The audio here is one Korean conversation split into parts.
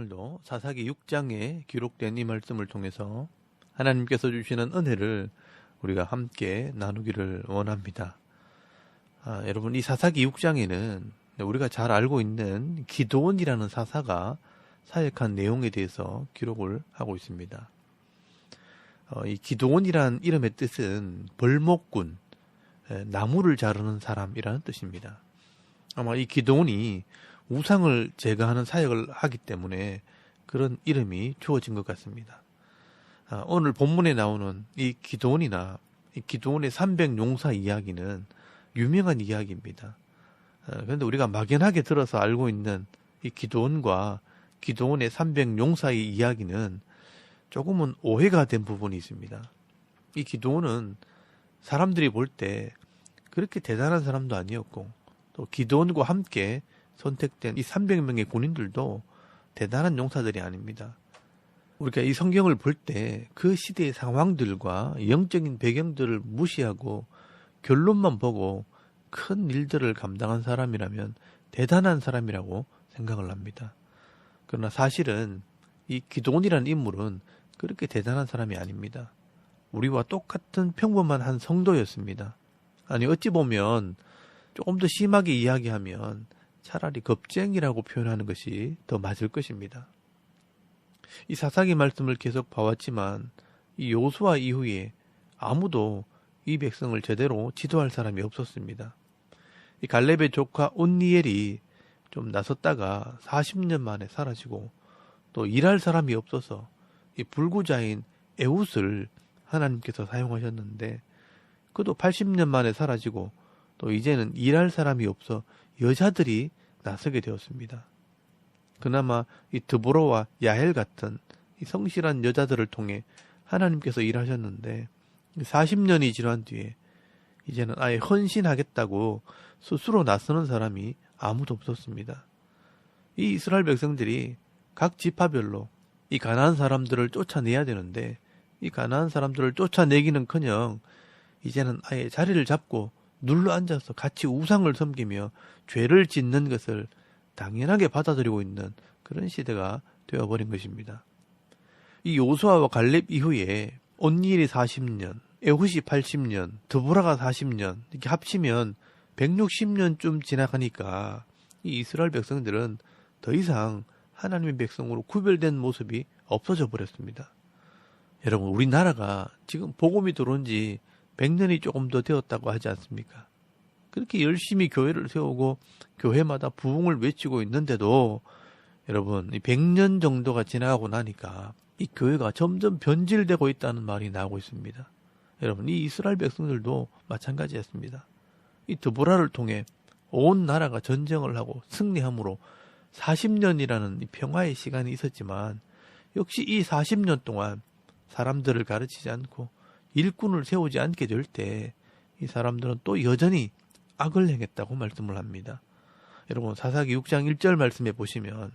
오늘도 사사기 6장에 기록된 이 말씀을 통해서 하나님께서 주시는 은혜를 우리가 함께 나누기를 원합니다. 여러분, 이 사사기 6장에는 우리가 잘 알고 있는 기드온이라는 사사가 사역한 내용에 대해서 기록을 하고 있습니다. 이 기드온이란 이름의 뜻은 벌목꾼, 나무를 자르는 사람이라는 뜻입니다. 아마 이 기드온이 우상을 제거하는 사역을 하기 때문에 그런 이름이 주어진 것 같습니다. 오늘 본문에 나오는 이 기드온이나 이 기드온의 300용사 이야기는 유명한 이야기입니다. 그런데 우리가 막연하게 들어서 알고 있는 이 기드온과 기드온의 300용사의 이야기는 조금은 오해가 된 부분이 있습니다. 이 기드온은 사람들이 볼 때 그렇게 대단한 사람도 아니었고, 또 기드온과 함께 선택된 이 300명의 군인들도 대단한 용사들이 아닙니다. 우리가 이 성경을 볼 때 그 시대의 상황들과 영적인 배경들을 무시하고 결론만 보고 큰 일들을 감당한 사람이라면 대단한 사람이라고 생각을 합니다. 그러나 사실은 이 기드온이라는 인물은 그렇게 대단한 사람이 아닙니다. 우리와 똑같은 평범한 한 성도였습니다. 아니, 어찌 보면 조금 더 심하게 이야기하면 차라리 겁쟁이라고 표현하는 것이 더 맞을 것입니다. 이 사사기 말씀을 계속 봐왔지만 이 여호수아 이후에 아무도 이 백성을 제대로 지도할 사람이 없었습니다. 이 갈렙의 조카 온니엘이 좀 나섰다가 40년 만에 사라지고, 또 일할 사람이 없어서 이 불구자인 에훗을 하나님께서 사용하셨는데 그도 80년 만에 사라지고, 또 이제는 일할 사람이 없어 여자들이 나서게 되었습니다. 그나마 이 드보라와 야헬 같은 이 성실한 여자들을 통해 하나님께서 일하셨는데 40년이 지난 뒤에 이제는 아예 헌신하겠다고 스스로 나서는 사람이 아무도 없었습니다. 이 이스라엘 백성들이 각 지파별로 이 가나안 사람들을 쫓아내야 되는데 이 가나안 사람들을 쫓아내기는커녕 이제는 아예 자리를 잡고 눌러 앉아서 같이 우상을 섬기며 죄를 짓는 것을 당연하게 받아들이고 있는 그런 시대가 되어버린 것입니다. 이 여호수아와 갈렙 이후에 온니엘이 40년, 에훗이 80년, 드보라가 40년 이렇게 합치면 160년쯤 지나가니까 이 이스라엘 백성들은 더 이상 하나님의 백성으로 구별된 모습이 없어져 버렸습니다. 여러분, 우리나라가 지금 복음이 들어온 지 100년이 조금 더 되었다고 하지 않습니까? 그렇게 열심히 교회를 세우고 교회마다 부흥을 외치고 있는데도 여러분, 이 100년 정도가 지나가고 나니까 이 교회가 점점 변질되고 있다는 말이 나오고 있습니다. 여러분, 이 이스라엘 백성들도 마찬가지였습니다. 이 드보라를 통해 온 나라가 전쟁을 하고 승리함으로 40년이라는 이 평화의 시간이 있었지만 역시 이 40년 동안 사람들을 가르치지 않고 일꾼을 세우지 않게 될 때 이 사람들은 또 여전히 악을 행했다고 말씀을 합니다. 여러분, 사사기 6장 1절 말씀에 보시면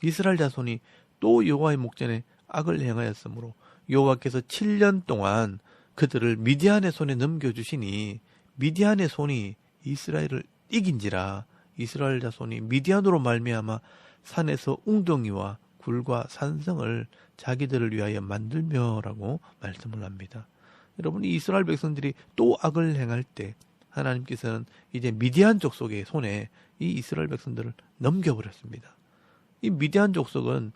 이스라엘 자손이 또 여호와의 목전에 악을 행하였으므로 여호와께서 7년 동안 그들을 미디안의 손에 넘겨주시니 미디안의 손이 이스라엘을 이긴지라 이스라엘 자손이 미디안으로 말미암아 산에서 웅덩이와 굴과 산성을 자기들을 위하여 만들며라고 말씀을 합니다. 여러분, 이 이스라엘 백성들이 또 악을 행할 때 하나님께서는 이제 미디안 족속의 손에 이 이스라엘 백성들을 넘겨버렸습니다. 이 미디안 족속은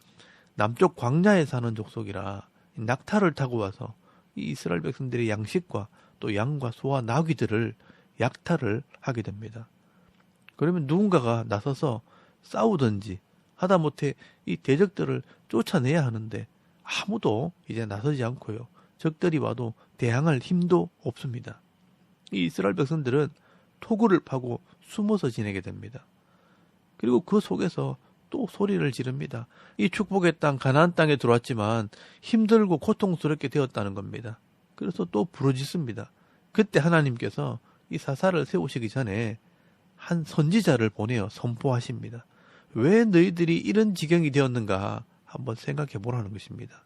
남쪽 광야에 사는 족속이라 낙타를 타고 와서 이 이스라엘 백성들의 양식과 또 양과 소와 나귀들을 약탈을 하게 됩니다. 그러면 누군가가 나서서 싸우든지 하다못해 이 대적들을 쫓아내야 하는데 아무도 이제 나서지 않고요. 적들이 와도 대항할 힘도 없습니다. 이 이스라엘 백성들은 토굴을 파고 숨어서 지내게 됩니다. 그리고 그 속에서 또 소리를 지릅니다. 이 축복의 땅 가나안 땅에 들어왔지만 힘들고 고통스럽게 되었다는 겁니다. 그래서 또 부르짖습니다. 그때 하나님께서 이 사사를 세우시기 전에 한 선지자를 보내어 선포하십니다. 왜 너희들이 이런 지경이 되었는가 한번 생각해 보라는 것입니다.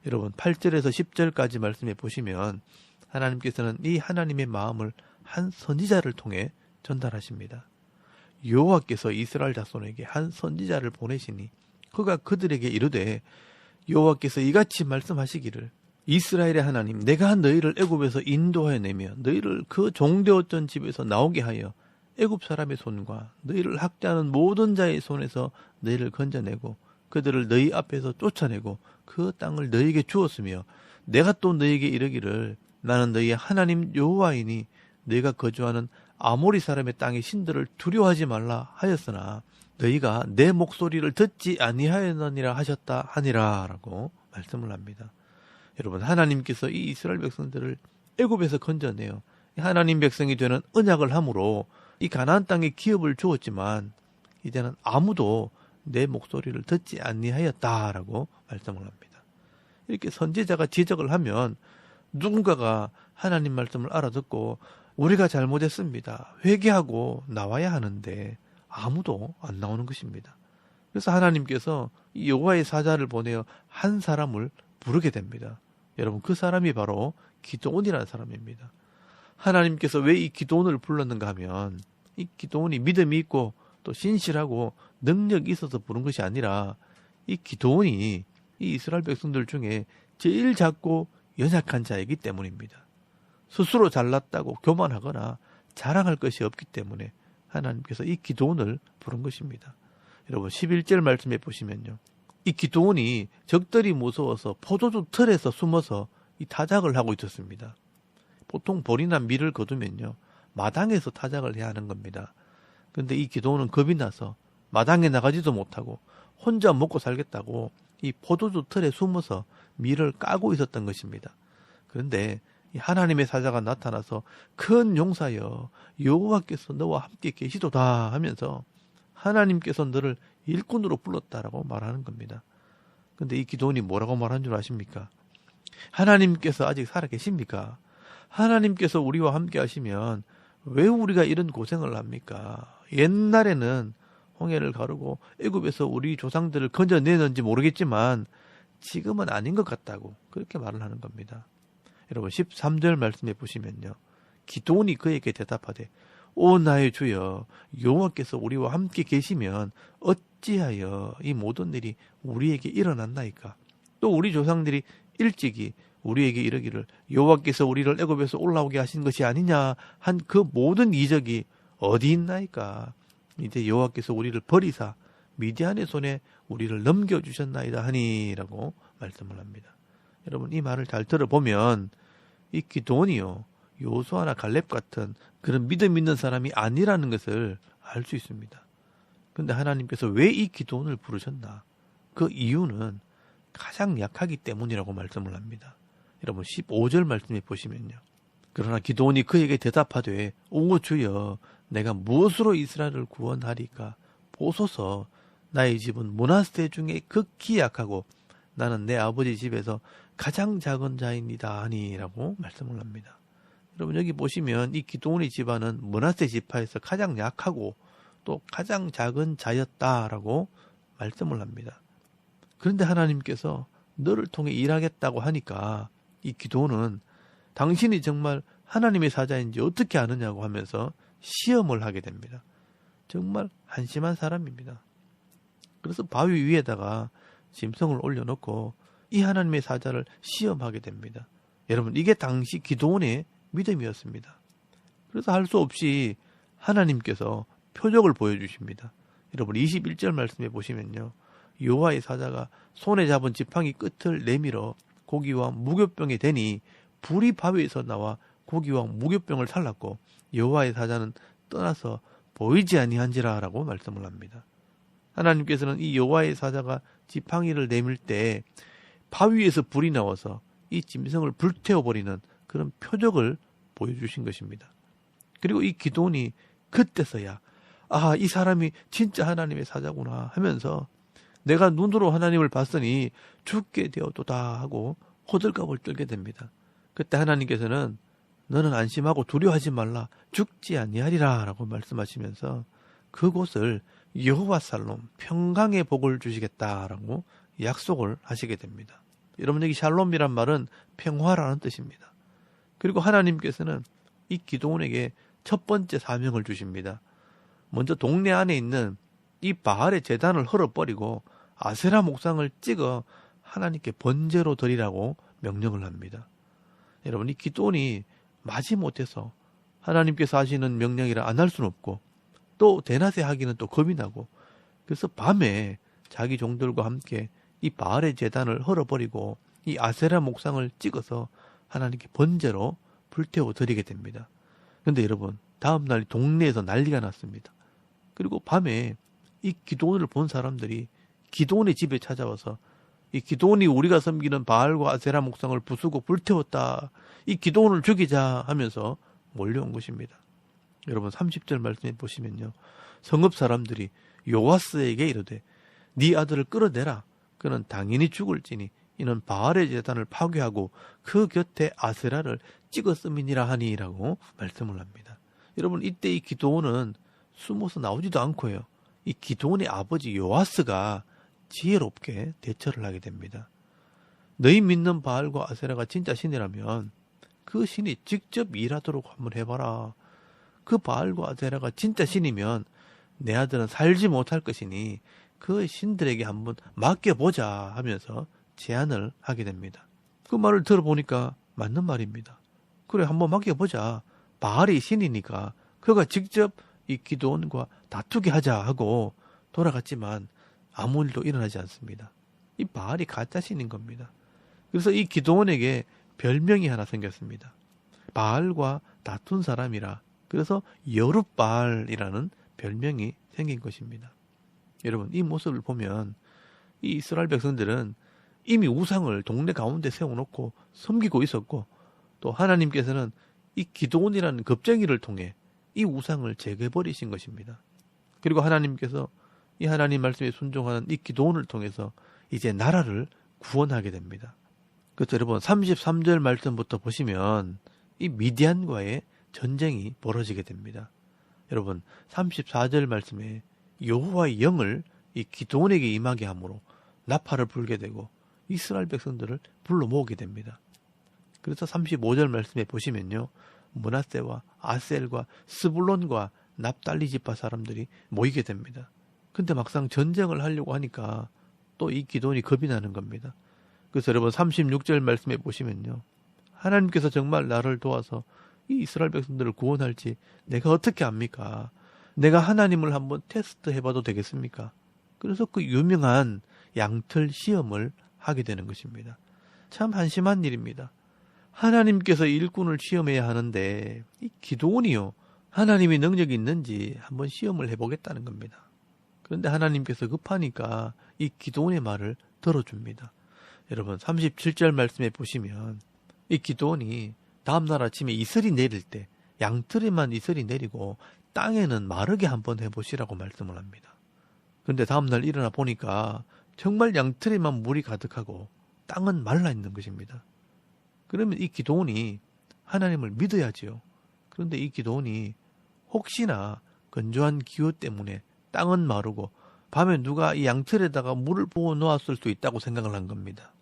여러분, 8절에서 10절까지 말씀해 보시면 하나님께서는 이 하나님의 마음을 한 선지자를 통해 전달하십니다. 여호와께서 이스라엘 자손에게 한 선지자를 보내시니 그가 그들에게 이르되 여호와께서 이같이 말씀하시기를 이스라엘의 하나님 내가 너희를 애굽에서 인도하여 내며 너희를 그 종되었던 집에서 나오게 하여 애굽 사람의 손과 너희를 학대하는 모든 자의 손에서 너희를 건져내고 그들을 너희 앞에서 쫓아내고 그 땅을 너희에게 주었으며 내가 또 너희에게 이르기를 나는 너희의 하나님 여호와이니 너희가 거주하는 아모리 사람의 땅의 신들을 두려워하지 말라 하였으나 너희가 내 목소리를 듣지 아니하였느니라 하셨다 하니라 라고 말씀을 합니다. 여러분, 하나님께서 이 이스라엘 백성들을 애굽에서 건져내어 하나님 백성이 되는 언약을 함으로 이 가나안 땅에 기업을 주었지만 이제는 아무도 내 목소리를 듣지 아니하였다라고 말씀을 합니다. 이렇게 선지자가 지적을 하면 누군가가 하나님 말씀을 알아듣고 우리가 잘못했습니다, 회개하고 나와야 하는데 아무도 안 나오는 것입니다. 그래서 하나님께서 이 여호와의 사자를 보내어 한 사람을 부르게 됩니다. 여러분, 그 사람이 바로 기드온이라는 사람입니다. 하나님께서 왜 이 기드온을 불렀는가 하면 이 기드온이 믿음이 있고 또 신실하고 능력이 있어서 부른 것이 아니라 이 기드온이 이 이스라엘 백성들 중에 제일 작고 연약한 자이기 때문입니다. 스스로 잘났다고 교만하거나 자랑할 것이 없기 때문에 하나님께서 이 기드온을 부른 것입니다. 여러분, 11절 말씀에 보시면요, 이 기드온이 적들이 무서워서 포도주 틀에서 숨어서 이 타작을 하고 있었습니다. 보통 벌이나 밀을 거두면요 마당에서 타작을 해야 하는 겁니다. 그런데 이 기드온은 겁이 나서 마당에 나가지도 못하고 혼자 먹고 살겠다고 이 포도주 틀에 숨어서 밀을 까고 있었던 것입니다. 그런데 이 하나님의 사자가 나타나서 큰 용사여 여호와께서 너와 함께 계시도다 하면서 하나님께서 너를 일꾼으로 불렀다라고 말하는 겁니다. 그런데 이 기드온이 뭐라고 말한 줄 아십니까? 하나님께서 아직 살아계십니까? 하나님께서 우리와 함께 하시면 왜 우리가 이런 고생을 합니까? 옛날에는 홍해를 가르고 애굽에서 우리 조상들을 건져내는지 모르겠지만 지금은 아닌 것 같다고 그렇게 말을 하는 겁니다. 여러분, 13절 말씀해 보시면요, 기드온이 그에게 대답하되 오 나의 주여 여호와께서 우리와 함께 계시면 어찌하여 이 모든 일이 우리에게 일어났나이까? 또 우리 조상들이 일찍이 우리에게 이르기를 여호와께서 우리를 애굽에서 올라오게 하신 것이 아니냐 한 그 모든 이적이 어디 있나이까? 이제 여호와께서 우리를 버리사 미디안의 손에 우리를 넘겨주셨나이다 하니라고 말씀을 합니다. 여러분, 이 말을 잘 들어보면 이 기드온이요 여호수아나 갈렙 같은 그런 믿음 있는 사람이 아니라는 것을 알 수 있습니다. 그런데 하나님께서 왜 이 기드온을 부르셨나? 그 이유는 가장 약하기 때문이라고 말씀을 합니다. 여러분, 15절 말씀에 보시면요, 그러나 기드온이 그에게 대답하되 오 주여 내가 무엇으로 이스라엘을 구원하리까? 보소서 나의 집은 므낫세 중에 극히 약하고 나는 내 아버지 집에서 가장 작은 자입니다 하니라고 말씀을 합니다. 여러분, 여기 보시면 이 기드온의 집안은 므낫세 지파에서 가장 약하고 또 가장 작은 자였다라고 말씀을 합니다. 그런데 하나님께서 너를 통해 일하겠다고 하니까 이 기드온은 당신이 정말 하나님의 사자인지 어떻게 아느냐고 하면서 시험을 하게 됩니다. 정말 한심한 사람입니다. 그래서 바위 위에다가 짐승을 올려놓고 이 하나님의 사자를 시험하게 됩니다. 여러분, 이게 당시 기드온의 믿음이었습니다. 그래서 할 수 없이 하나님께서 표적을 보여주십니다. 여러분, 21절 말씀해 보시면요, 여호와의 사자가 손에 잡은 지팡이 끝을 내밀어 고기와 무교병에 대니 불이 바위에서 나와 고기와 무교병을 살랐고 여호와의 사자는 떠나서 보이지 아니한지라 라고 말씀을 합니다. 하나님께서는 이 여호와의 사자가 지팡이를 내밀 때 바위에서 불이 나와서 이 짐승을 불태워버리는 그런 표적을 보여주신 것입니다. 그리고 이 기드온이 그때서야 이 사람이 진짜 하나님의 사자구나 하면서 내가 눈으로 하나님을 봤으니 죽게 되었도다 하고 호들갑을 떨게 됩니다. 그때 하나님께서는 너는 안심하고 두려워하지 말라 죽지 아니하리라 라고 말씀하시면서 그곳을 여호와 살롬 평강의 복을 주시겠다라고 약속을 하시게 됩니다. 여러분, 여기 샬롬이란 말은 평화라는 뜻입니다. 그리고 하나님께서는 이 기드온에게 첫 번째 사명을 주십니다. 먼저 동네 안에 있는 이 바알의 제단을 헐어버리고 아세라 목상을 찍어 하나님께 번제로 드리라고 명령을 합니다. 여러분, 이 기도원이 마지못해서 하나님께서 하시는 명령이라 안 할 수는 없고, 또 대낮에 하기는 또 겁이 나고, 그래서 밤에 자기 종들과 함께 이 바알의 제단을 헐어버리고 이 아세라 목상을 찍어서 하나님께 번제로 불태워 드리게 됩니다. 그런데 여러분, 다음날 동네에서 난리가 났습니다. 그리고 밤에 이 기도원을 본 사람들이 기도원의 집에 찾아와서 이 기도원이 우리가 섬기는 바알과 아세라 목상을 부수고 불태웠다, 이 기도원을 죽이자 하면서 몰려온 것입니다. 여러분, 30절 말씀에 보시면요, 성읍 사람들이 요아스에게 이르되 네 아들을 끌어내라. 그는 당연히 죽을지니 이는 바알의 제단을 파괴하고 그 곁에 아세라를 찍었음이니라 하니라고 말씀을 합니다. 여러분, 이때 이 기도원은 숨어서 나오지도 않고요, 이 기도원의 아버지 요아스가 지혜롭게 대처를 하게 됩니다. 너희 믿는 바알과 아세라가 진짜 신이라면 그 신이 직접 일하도록 한번 해봐라. 그 바알과 아세라가 진짜 신이면 내 아들은 살지 못할 것이니 그 신들에게 한번 맡겨보자 하면서 제안을 하게 됩니다. 그 말을 들어보니까 맞는 말입니다. 그래, 한번 맡겨보자. 바알이 신이니까 그가 직접 이 기도원과 다투게 하자 하고 돌아갔지만 아무 일도 일어나지 않습니다. 이 바알이 가짜 신인 겁니다. 그래서 이 기도원에게 별명이 하나 생겼습니다. 바알과 다툰 사람이라, 그래서 여룻바알이라는 별명이 생긴 것입니다. 여러분, 이 모습을 보면 이 이스라엘 백성들은 이미 우상을 동네 가운데 세워놓고 섬기고 있었고, 또 하나님께서는 이 기도원이라는 겁쟁이를 통해 이 우상을 제거해버리신 것입니다. 그리고 하나님께서 이 하나님 말씀에 순종하는 이 기도원을 통해서 이제 나라를 구원하게 됩니다. 그래서 여러분, 33절 말씀부터 보시면 이 미디안과의 전쟁이 벌어지게 됩니다. 여러분, 34절 말씀에 여호와의 영을 이 기도원에게 임하게 함으로 나팔을 불게 되고 이스라엘 백성들을 불러 모으게 됩니다. 그래서 35절 말씀에 보시면요, 므낫세와 아셀과 스불론과 납달리 지파 사람들이 모이게 됩니다. 근데 막상 전쟁을 하려고 하니까 또 이 기도원이 겁이 나는 겁니다. 그래서 여러분, 36절 말씀에 보시면요, 하나님께서 정말 나를 도와서 이 이스라엘 백성들을 구원할지 내가 어떻게 압니까? 내가 하나님을 한번 테스트 해봐도 되겠습니까? 그래서 그 유명한 양털 시험을 하게 되는 것입니다. 참 한심한 일입니다. 하나님께서 일꾼을 시험해야 하는데 이 기도원이요, 하나님이 능력이 있는지 한번 시험을 해보겠다는 겁니다. 그런데 하나님께서 급하니까 이 기도원의 말을 들어줍니다. 여러분, 37절 말씀에 보시면 이 기도원이 다음날 아침에 이슬이 내릴 때 양털에만 이슬이 내리고 땅에는 마르게 한번 해보시라고 말씀을 합니다. 그런데 다음날 일어나 보니까 정말 양털에만 물이 가득하고 땅은 말라 있는 것입니다. 그러면 이 기도원이 하나님을 믿어야지요. 그런데 이 기도원이 혹시나 건조한 기후 때문에 땅은 마르고 밤에 누가 이 양털에다가 물을 부어 놓았을 수 있다고 생각을 한 겁니다.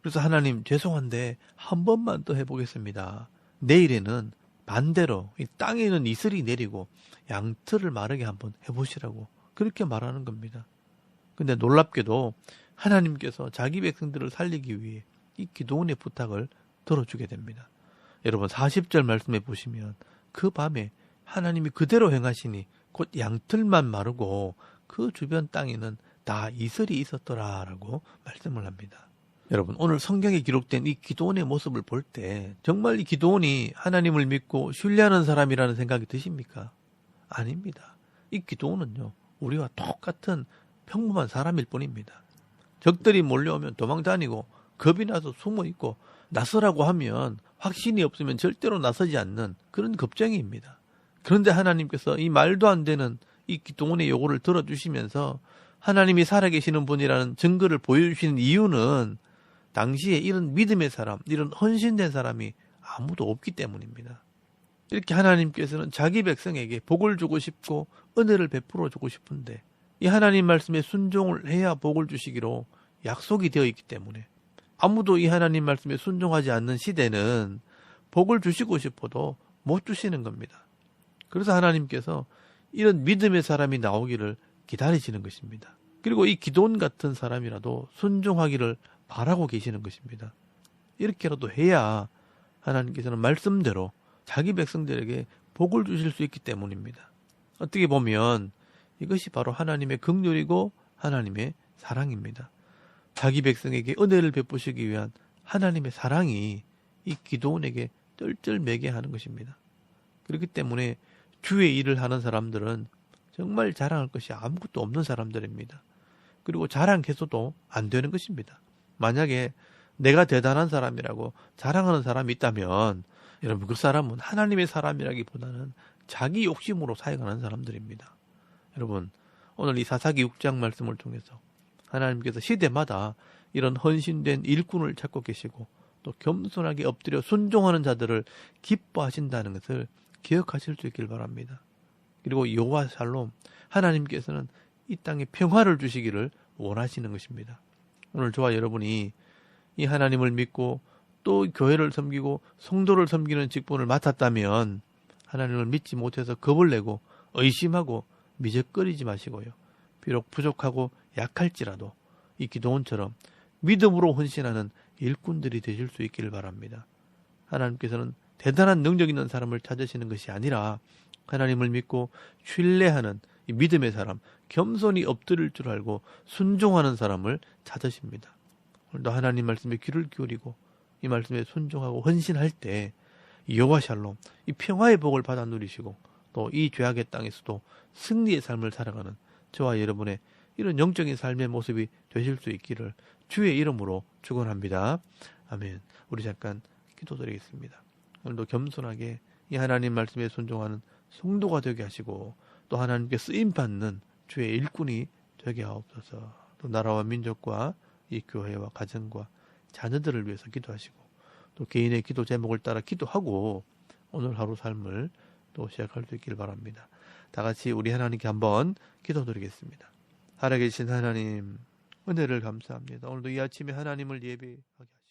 그래서 하나님, 죄송한데 한 번만 더 해보겠습니다. 내일에는 반대로 이 땅에는 이슬이 내리고 양털을 마르게 한번 해보시라고 그렇게 말하는 겁니다. 근데 놀랍게도 하나님께서 자기 백성들을 살리기 위해 이 기도원의 부탁을 들어주게 됩니다. 여러분, 40절 말씀해 보시면 그 밤에 하나님이 그대로 행하시니 곧 양털만 마르고 그 주변 땅에는 다 이슬이 있었더라라고 말씀을 합니다. 여러분, 오늘 성경에 기록된 이 기도원의 모습을 볼 때 정말 이 기도원이 하나님을 믿고 신뢰하는 사람이라는 생각이 드십니까? 아닙니다. 이 기도원은요, 우리와 똑같은 평범한 사람일 뿐입니다. 적들이 몰려오면 도망다니고 겁이 나서 숨어있고 나서라고 하면 확신이 없으면 절대로 나서지 않는 그런 겁쟁이입니다. 그런데 하나님께서 이 말도 안 되는 이 기도원의 요구를 들어주시면서 하나님이 살아계시는 분이라는 증거를 보여주시는 이유는 당시에 이런 믿음의 사람, 이런 헌신된 사람이 아무도 없기 때문입니다. 이렇게 하나님께서는 자기 백성에게 복을 주고 싶고 은혜를 베풀어 주고 싶은데 이 하나님 말씀에 순종을 해야 복을 주시기로 약속이 되어 있기 때문에 아무도 이 하나님 말씀에 순종하지 않는 시대는 복을 주시고 싶어도 못 주시는 겁니다. 그래서 하나님께서 이런 믿음의 사람이 나오기를 기다리시는 것입니다. 그리고 이 기드온 같은 사람이라도 순종하기를 바라고 계시는 것입니다. 이렇게라도 해야 하나님께서는 말씀대로 자기 백성들에게 복을 주실 수 있기 때문입니다. 어떻게 보면 이것이 바로 하나님의 긍휼이고 하나님의 사랑입니다. 자기 백성에게 은혜를 베푸시기 위한 하나님의 사랑이 이 기드온에게 쩔쩔매게 하는 것입니다. 그렇기 때문에 주의 일을 하는 사람들은 정말 자랑할 것이 아무것도 없는 사람들입니다. 그리고 자랑해서도 안 되는 것입니다. 만약에 내가 대단한 사람이라고 자랑하는 사람이 있다면 여러분 그 사람은 하나님의 사람이라기보다는 자기 욕심으로 살아가는 사람들입니다. 여러분 오늘 이 사사기 6장 말씀을 통해서 하나님께서 시대마다 이런 헌신된 일꾼을 찾고 계시고 또 겸손하게 엎드려 순종하는 자들을 기뻐하신다는 것을 기억하실 수 있길 바랍니다. 그리고 여호와 샬롬 하나님께서는 이 땅에 평화를 주시기를 원하시는 것입니다. 오늘 저와 여러분이 이 하나님을 믿고 또 교회를 섬기고 성도를 섬기는 직분을 맡았다면 하나님을 믿지 못해서 겁을 내고 의심하고 미적거리지 마시고요. 비록 부족하고 약할지라도 이 기드온처럼 믿음으로 헌신하는 일꾼들이 되실 수 있기를 바랍니다. 하나님께서는 대단한 능력 있는 사람을 찾으시는 것이 아니라 하나님을 믿고 신뢰하는 이 믿음의 사람, 겸손히 엎드릴 줄 알고 순종하는 사람을 찾으십니다. 오늘도 하나님 말씀에 귀를 기울이고 이 말씀에 순종하고 헌신할 때 여호와 샬롬, 이 평화의 복을 받아 누리시고 또 이 죄악의 땅에서도 승리의 삶을 살아가는 저와 여러분의 이런 영적인 삶의 모습이 되실 수 있기를 주의 이름으로 축원합니다. 아멘. 우리 잠깐 기도드리겠습니다. 오늘도 겸손하게 이 하나님 말씀에 순종하는 성도가 되게 하시고 또 하나님께 쓰임받는 주의 일꾼이 되게 하옵소서. 또 나라와 민족과 이 교회와 가정과 자녀들을 위해서 기도하시고 또 개인의 기도 제목을 따라 기도하고 오늘 하루 삶을 또 시작할 수 있길 바랍니다. 다 같이 우리 하나님께 한번 기도드리겠습니다. 살아계신 하나님 은혜를 감사합니다. 오늘도 이 아침에 하나님을 예배하게 하시옵소서.